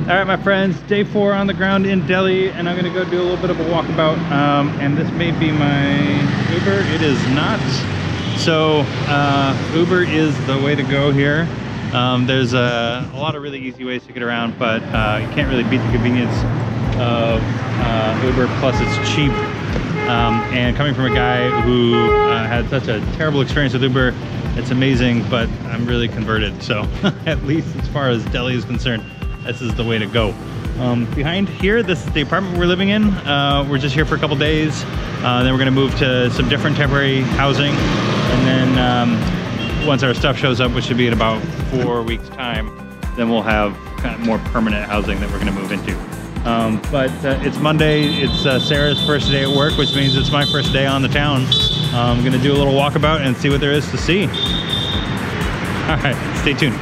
All right, my friends, day 4 on the ground in Delhi, and I'm gonna go do a little bit of a walkabout. And this may be my Uber. It is not. So Uber is the way to go here. There's a lot of really easy ways to get around, but you can't really beat the convenience of Uber, plus it's cheap. And coming from a guy who had such a terrible experience with Uber, it's amazing, but I'm really converted. So at least as far as Delhi is concerned, this is the way to go. Behind here, this is the apartment we're living in. We're just here for a couple days. Then we're gonna move to some different temporary housing. And then once our stuff shows up, which should be in about 4 weeks time, then we'll have kind of more permanent housing that we're gonna move into. But it's Monday, it's Sarah's first day at work, which means it's my first day on the town. I'm gonna do a little walkabout and see what there is to see. All right, stay tuned.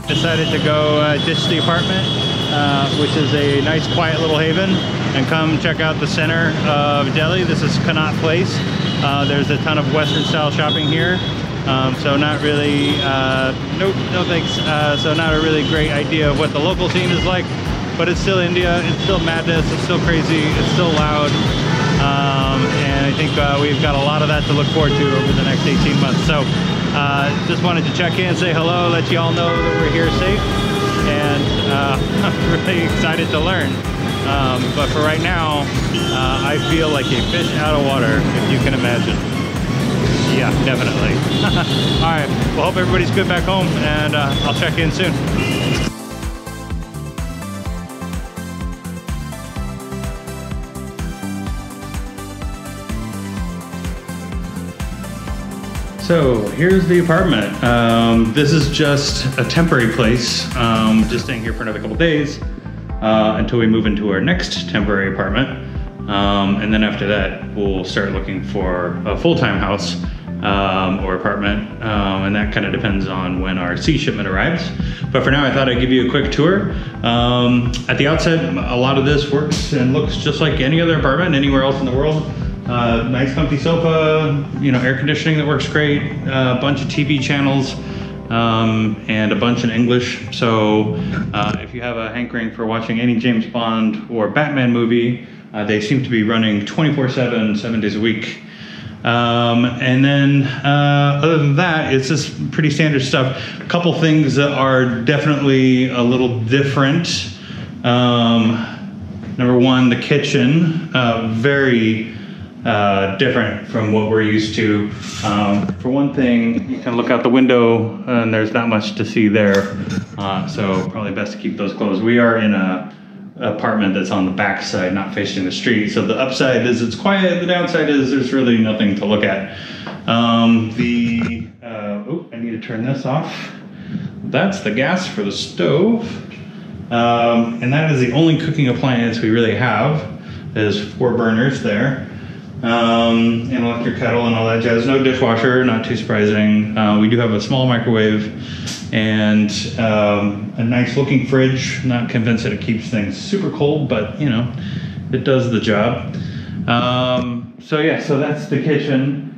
Decided to go ditch the apartment, which is a nice quiet little haven, and come check out the center of Delhi. This is Connaught Place. There's a ton of Western style shopping here. So not really, no thanks. So not a really great idea of what the local scene is like, but it's still India, it's still madness, it's still crazy, it's still loud. And I think we've got a lot of that to look forward to over the next 18 months. So just wanted to check in, say hello, let you all know that we're here safe, and I'm really excited to learn. But for right now, I feel like a fish out of water, if you can imagine. Yeah, definitely. All right, well, hope everybody's good back home, and I'll check in soon. So here's the apartment. This is just a temporary place. Just staying here for another couple days until we move into our next temporary apartment. And then after that, we'll start looking for a full-time house or apartment. And that kind of depends on when our sea shipment arrives. But for now, I thought I'd give you a quick tour. At the outset, a lot of this works and looks just like any other apartment anywhere else in the world. Nice comfy sofa, you know, air conditioning that works great, a bunch of TV channels, and a bunch in English. So if you have a hankering for watching any James Bond or Batman movie, they seem to be running 24/7, 7 days a week. And then other than that, it's just pretty standard stuff. A couple things that are definitely a little different. Number one, the kitchen, very different from what we're used to. For one thing, you can look out the window and there's not much to see there. So probably best to keep those closed. We are in a apartment that's on the back side, not facing the street. So the upside is it's quiet, the downside is there's really nothing to look at. Oh, I need to turn this off. That's the gas for the stove. And that is the only cooking appliance we really have. There's 4 burners there. An electric kettle and all that jazz. No dishwasher, not too surprising. We do have a small microwave and a nice looking fridge. Not convinced that it keeps things super cold, but you know, it does the job. So yeah, so that's the kitchen.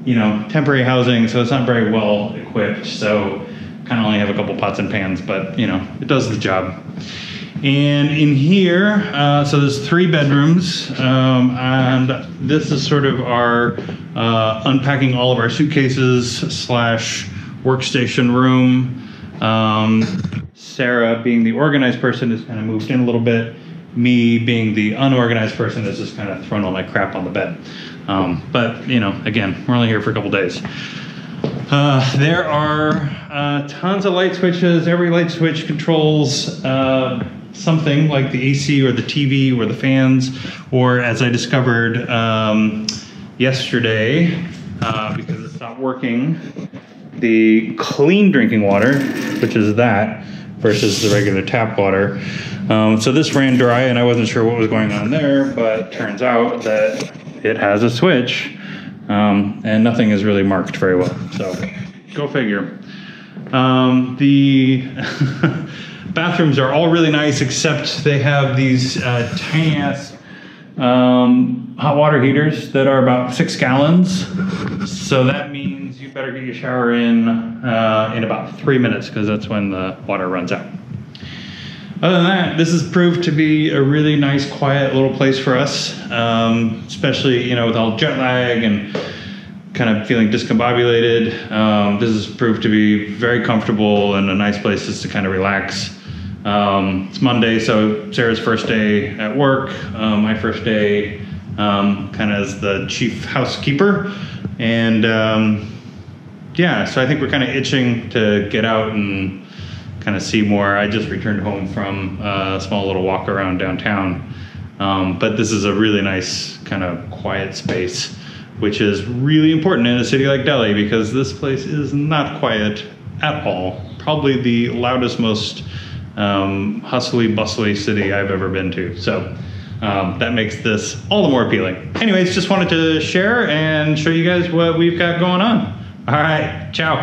You know, temporary housing, so it's not very well equipped. So kind of only have a couple pots and pans, but you know, it does the job. And in here, so there's 3 bedrooms, and this is sort of our unpacking all of our suitcases slash workstation room. Sarah, being the organized person, has kind of moved in a little bit. Me, being the unorganized person, has just kind of thrown all my crap on the bed. But you know, again, we're only here for a couple days. There are tons of light switches. Every light switch controls something like the AC or the TV or the fans, or as I discovered yesterday, because it stopped working, the clean drinking water, which is that, versus the regular tap water. So this ran dry and I wasn't sure what was going on there, but turns out that it has a switch, and nothing is really marked very well. So go figure. The bathrooms are all really nice, except they have these tiny ass hot water heaters that are about 6 gallons. So that means you better get your shower in about 3 minutes, because that's when the water runs out. Other than that, this has proved to be a really nice, quiet little place for us, especially, you know, with all jet lag and kind of feeling discombobulated. This has proved to be very comfortable and a nice place just to kind of relax. It's Monday, so Sarah's first day at work, my first day kind of as the chief housekeeper. And yeah, so I think we're kind of itching to get out and kind of see more. I just returned home from a small little walk around downtown. But this is a really nice kind of quiet space, which is really important in a city like Delhi, because this place is not quiet at all. Probably the loudest, most hustly, bustly city I've ever been to. So that makes this all the more appealing. Anyways, just wanted to share and show you guys what we've got going on. All right, ciao.